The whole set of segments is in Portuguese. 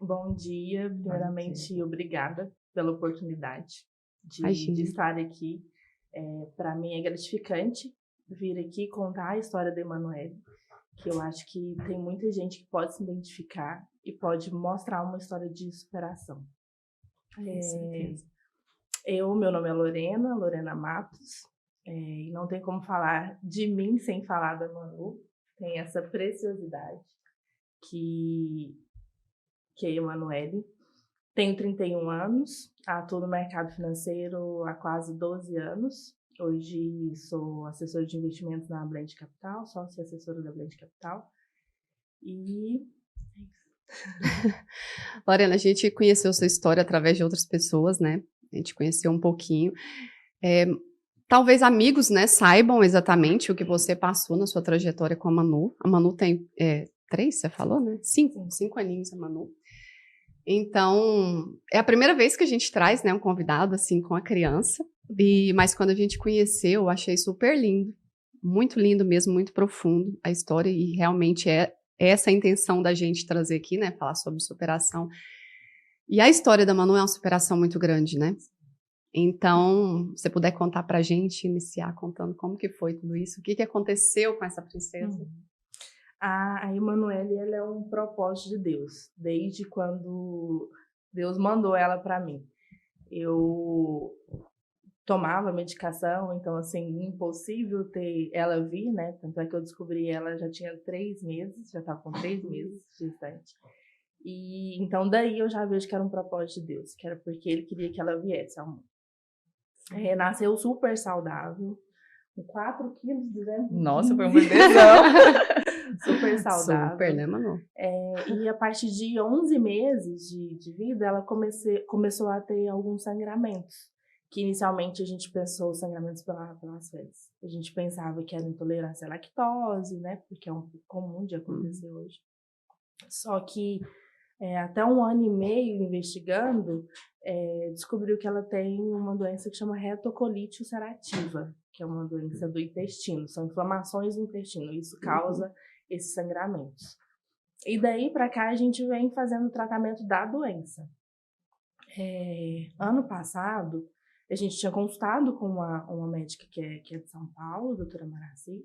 Bom dia, Bom dia. primeiramente, obrigada pela oportunidade de Imagina. estar aqui. Para mim é gratificante vir aqui contar a história da Emanuele, que eu acho que tem muita gente que pode se identificar e pode mostrar uma história de superação. Com certeza. Meu nome é Lorena, Lorena Matos, e não tem como falar de mim sem falar da Manu. Tem essa preciosidade que, que é a Emanuele. Tenho 31 anos, atuo no mercado financeiro há quase 12 anos. Hoje sou assessora de investimentos na Blend Capital, sócia assessora da Blend Capital. E Lorena, a gente conheceu sua história através de outras pessoas, né? A gente conheceu um pouquinho. É, talvez amigos, né, saibam exatamente o que você passou na sua trajetória com a Manu. A Manu tem 3, você falou, né? Cinco aninhos a Manu. Então, é a primeira vez que a gente traz, né, um convidado assim com a criança. Mas quando a gente conheceu, eu achei super lindo mesmo, muito profundo a história e realmente é essa a intenção da gente trazer aqui, né, falar sobre superação. E a história da Manu é uma superação muito grande, né? Então, se você puder contar pra gente, iniciar contando como que foi tudo isso, o que que aconteceu com essa princesa? a Emanuele, ela é um propósito de Deus, desde quando Deus mandou ela para mim. Eu tomava medicação, então, assim, impossível ter ela vir, né? Tanto é que eu descobri ela já tinha 3 meses, já estava com 3 meses de gestante. E então daí eu já vejo que era um propósito de Deus, que era porque ele queria que ela viesse ao mundo. Nasceu super saudável, com 4 quilos, 215. Nossa, foi um bebezão. Super Super, saudável. né, Manu? E a partir de 11 meses de vida, ela começou a ter alguns sangramentos, que inicialmente a gente pensou sangramentos pelas fezes. A gente pensava que era intolerância à lactose, né, porque é um pouco comum de acontecer hoje. Só que até 1 ano e meio investigando, descobriu que ela tem uma doença que chama retocolite ulcerativa, que é uma doença do intestino, são inflamações do intestino, isso causa esses sangramentos. E daí para cá a gente vem fazendo o tratamento da doença. Ano passado, a gente tinha consultado com uma médica que é de São Paulo, a doutora Maraci,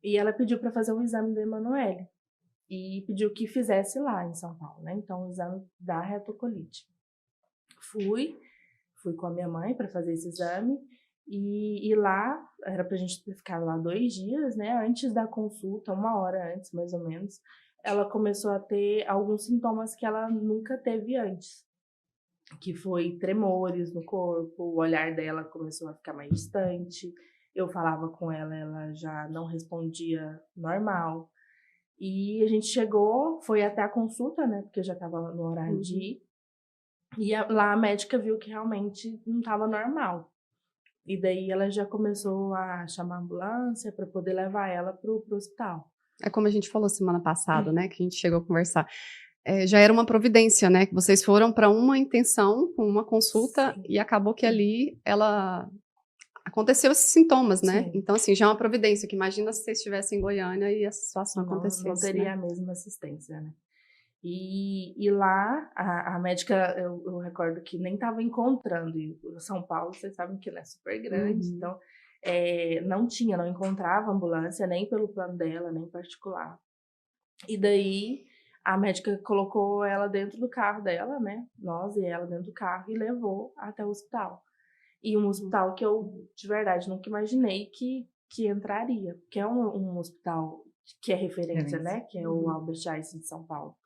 e ela pediu para fazer um exame da Emanuele e pediu que fizesse lá em São Paulo, né? Então, o exame da retocolite. Fui com a minha mãe para fazer esse exame e lá era para a gente ficar lá 2 dias, né? Antes da consulta, 1 hora antes, mais ou menos, ela começou a ter alguns sintomas que ela nunca teve antes, que foi tremores no corpo, o olhar dela começou a ficar mais distante. Eu falava com ela, ela já não respondia normal. E a gente chegou, foi até a consulta, né? Porque eu já estava no horário de ir. E lá a médica viu que realmente não estava normal. E daí ela já começou a chamar a ambulância para poder levar ela pro hospital. É como a gente falou semana passada, né, que a gente chegou a conversar. Já era uma providência, né, que vocês foram para uma intenção, com uma consulta, Sim. e acabou que ali ela aconteceu esses sintomas, né? Sim. Então, assim, já é uma providência, que imagina se você estivesse em Goiânia e essa situação Não acontecesse, teria né? a mesma assistência, né? E lá a médica, eu recordo que nem estava encontrando. E São Paulo, vocês sabem que ela é super grande, Uhum. então não encontrava ambulância nem pelo plano dela, nem particular. E daí a médica colocou ela dentro do carro dela, né? Nós e ela dentro do carro e levou até o hospital. E um hospital que eu, de verdade, nunca imaginei que entraria, que é um hospital que é referência, né? Que é o Albert Einstein de São Paulo.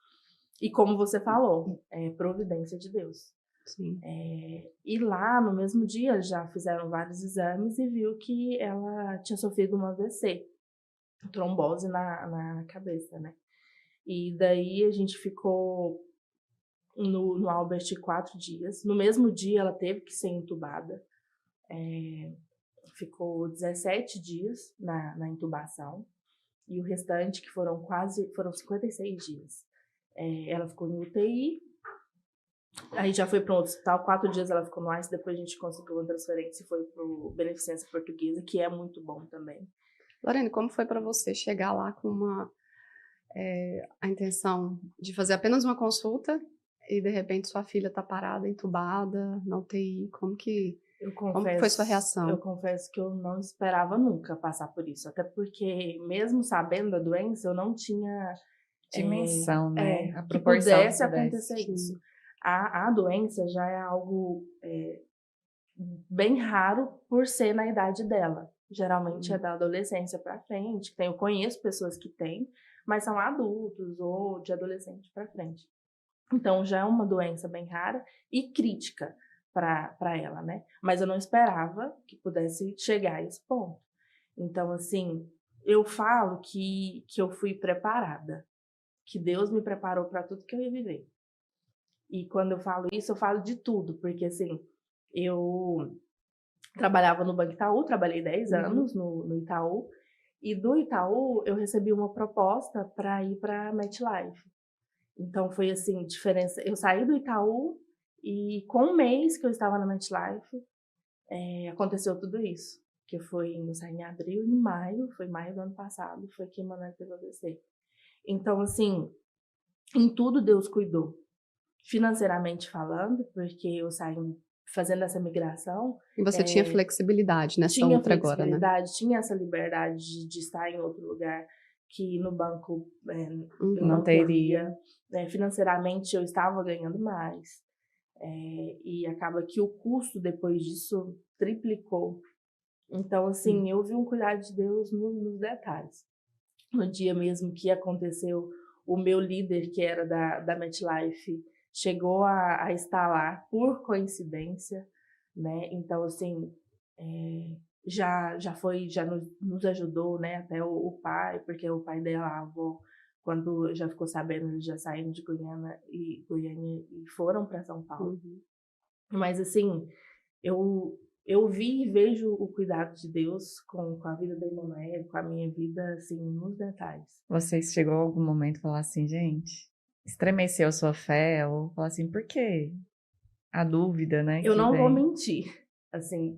E como você falou, é providência de Deus. Sim. E lá, no mesmo dia, já fizeram vários exames e viu que ela tinha sofrido uma AVC, trombose na cabeça, né? E daí a gente ficou no Albert 4 dias. No mesmo dia, ela teve que ser entubada. Ficou 17 dias na intubação. E o restante, que foram 56 dias. Ela ficou em UTI. Aí já foi para um outro hospital, 4 dias ela ficou no ICE, depois a gente conseguiu uma transferência e foi para o Beneficência Portuguesa, que é muito bom também. Lorene, como foi para você chegar lá com uma a intenção de fazer apenas uma consulta e, de repente, sua filha está parada, entubada, na UTI. Como que foi sua reação? Eu confesso que eu não esperava nunca passar por isso. Até porque, mesmo sabendo da doença, eu não tinha dimensão, né? A que proporção pudesse acontecer isso. A doença já é algo bem raro por ser na idade dela. Geralmente é da adolescência para frente. Eu conheço pessoas que têm, mas são adultos ou de adolescente para frente. Então já é uma doença bem rara e crítica para ela, né? Mas eu não esperava que pudesse chegar a esse ponto. Então, assim, eu falo que eu fui preparada, que Deus me preparou para tudo que eu ia viver. E quando eu falo isso, eu falo de tudo, porque assim, eu trabalhava no Banco Itaú, trabalhei 10 anos no Itaú, e do Itaú eu recebi uma proposta para ir para a MetLife. Então foi assim, diferença. Eu saí do Itaú e com um mês que eu estava na MetLife, aconteceu tudo isso. Que eu saí em abril e em maio, foi maio do ano passado, foi que Emanuel teve AVC. Então, assim, em tudo Deus cuidou. Financeiramente falando, porque eu saí fazendo essa migração. E você tinha flexibilidade nessa outra agora, né? Tinha essa liberdade de estar em outro lugar que no banco eu não teria. Financeiramente eu estava ganhando mais. E acaba que o custo depois disso triplicou. Então, assim, eu vi um cuidado de Deus nos detalhes. No dia mesmo que aconteceu, o meu líder, que era da MetLife, chegou a estar lá por coincidência, né? Então, assim, já nos ajudou, né? Até o pai, porque o pai dela, a avó, quando já ficou sabendo, eles já saíram de Goiânia e foram para São Paulo. Mas, assim, eu vi e vejo o cuidado de Deus com a vida da Emanuele, com a minha vida, assim, nos detalhes. Você chegou a algum momento a falar assim, gente, estremeceu a sua fé? Ou falar assim, por quê? A dúvida, né? Eu não vou mentir. Assim,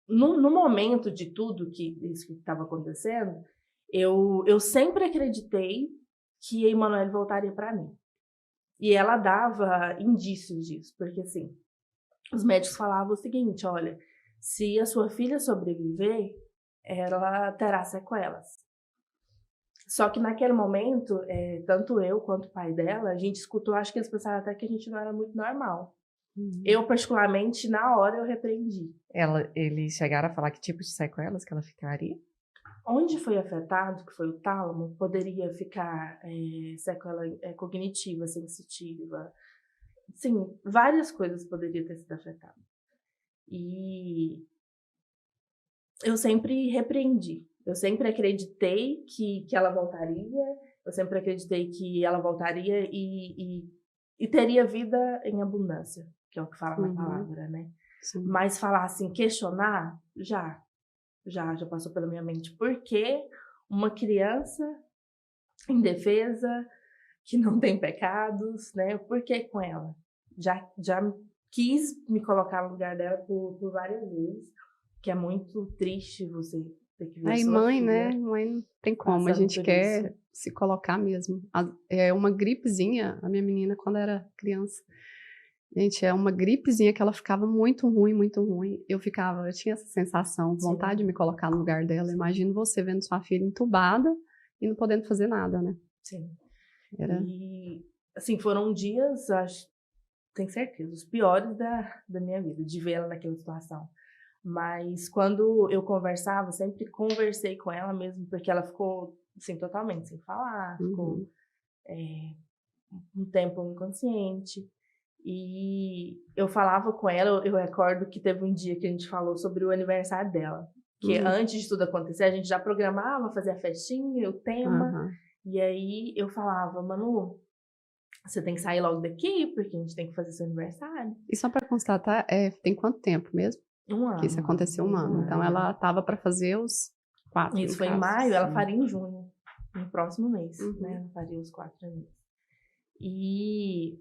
no momento de tudo isso que estava acontecendo, eu sempre acreditei que a Emanuele voltaria para mim. E ela dava indícios disso, porque assim, os médicos falavam o seguinte, olha, se a sua filha sobreviver, ela terá sequelas. Só que naquele momento, tanto eu quanto o pai dela, a gente escutou, acho que eles pensaram até que a gente não era muito normal. Eu, particularmente, na hora eu repreendi. Eles chegaram a falar que tipo de sequelas que ela ficaria? Onde foi afetado, que foi o tálamo, poderia ficar sequela cognitiva, sensitiva. Sim, várias coisas poderiam ter sido afetadas. E eu sempre repreendi. Eu sempre acreditei que ela voltaria. Eu sempre acreditei que ela voltaria e teria vida em abundância, que é o que fala na palavra, né? Sim. Mas falar assim, questionar, já passou pela minha mente. Por que uma criança indefesa, que não tem pecados, né? Por que com ela? Já quis me colocar no lugar dela por várias vezes, que é muito triste você ter que ver sua mãe, filha, né? Mãe não tem como, a gente quer isso. Se colocar mesmo. É uma gripezinha, a minha menina, quando era criança, gente, é uma gripezinha que ela ficava muito ruim, muito ruim. Eu tinha essa sensação, vontade de me colocar no lugar dela. Sim. Imagino você vendo sua filha entubada e não podendo fazer nada, né? Sim. E, assim, foram dias, tenho certeza, os piores da minha vida, de ver ela naquela situação. Mas quando eu conversava, sempre conversei com ela mesmo, porque ela ficou, assim, totalmente sem falar, ficou um tempo inconsciente. E eu falava com ela, eu recordo que teve um dia que a gente falou sobre o aniversário dela. Que antes de tudo acontecer, a gente já programava, fazia a festinha, o tema. E aí eu falava, Manu, você tem que sair logo daqui, porque a gente tem que fazer seu aniversário. E só para constatar, tem quanto tempo mesmo? 1 ano. Que isso aconteceu 1 ano. Então ela estava para fazer os 4. Isso foi em maio, ela faria em junho, no próximo mês, né? Ela faria os 4 anos. E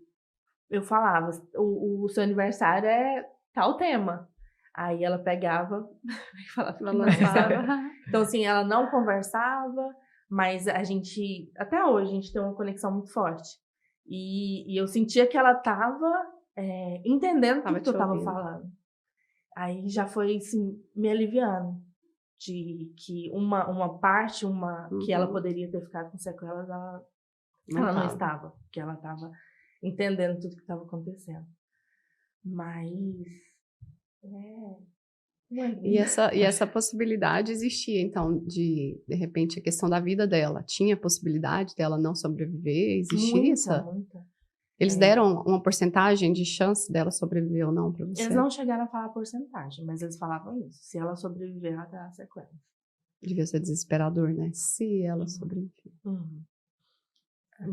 eu falava, o seu aniversário é tal tema. Aí ela pegava e falava que não. Então, assim, ela não conversava, Mas a gente, até hoje, a gente tem uma conexão muito forte. E eu sentia que ela estava entendendo tudo que eu estava falando. Aí já foi, assim, me aliviando. De que uma parte, que ela poderia ter ficado com sequelas, ela não estava. Porque ela estava entendendo tudo que estava acontecendo. Mas... E essa possibilidade existia, então, de repente, a questão da vida dela. Tinha possibilidade dela não sobreviver? Existia essa? Muita. Eles deram uma porcentagem de chance dela sobreviver ou não para você? Eles não chegaram a falar porcentagem, mas eles falavam isso. Se ela sobreviver, ela terá sequelas. Devia ser desesperador, né? Se ela sobreviver.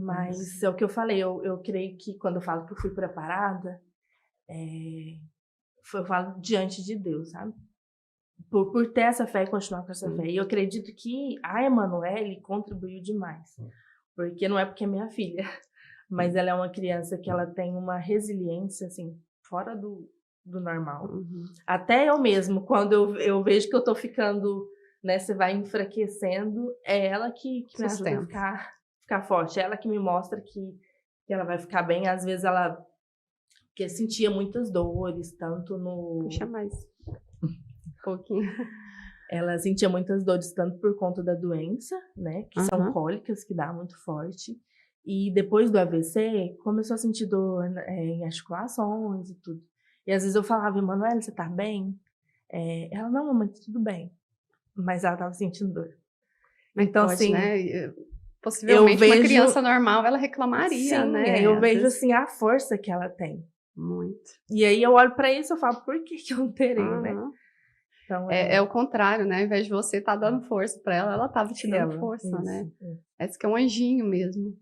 Mas é o que eu falei, eu creio que quando eu falo que eu fui preparada, eu falo diante de Deus, sabe? Por ter essa fé e continuar com essa fé. E eu acredito que a Emanuele contribuiu demais. Porque não é porque é minha filha, mas ela é uma criança que ela tem uma resiliência, assim, fora do normal. Até eu mesmo, quando eu vejo que eu tô ficando, né, você vai enfraquecendo, é ela que me ajuda a ficar forte. É ela que me mostra que ela vai ficar bem. Às vezes ela sentia muitas dores, tanto no... Puxa mais um pouquinho. Ela sentia muitas dores, tanto por conta da doença, né, que são cólicas, que dá muito forte. E depois do AVC, começou a sentir dor em articulações e tudo. E às vezes eu falava, Emanuele, você tá bem? Ela, não, mamãe, tudo bem. Mas ela tava sentindo dor. Então, assim... né? Possivelmente uma criança normal, ela reclamaria, sim, né? Eu vejo, assim, a força que ela tem. Muito. E aí eu olho pra isso e falo, por que eu não terei, né? Então, é o contrário, né? Ao invés de você estar dando força pra ela, ela tava te dando força, né? Esse que é um anjinho mesmo.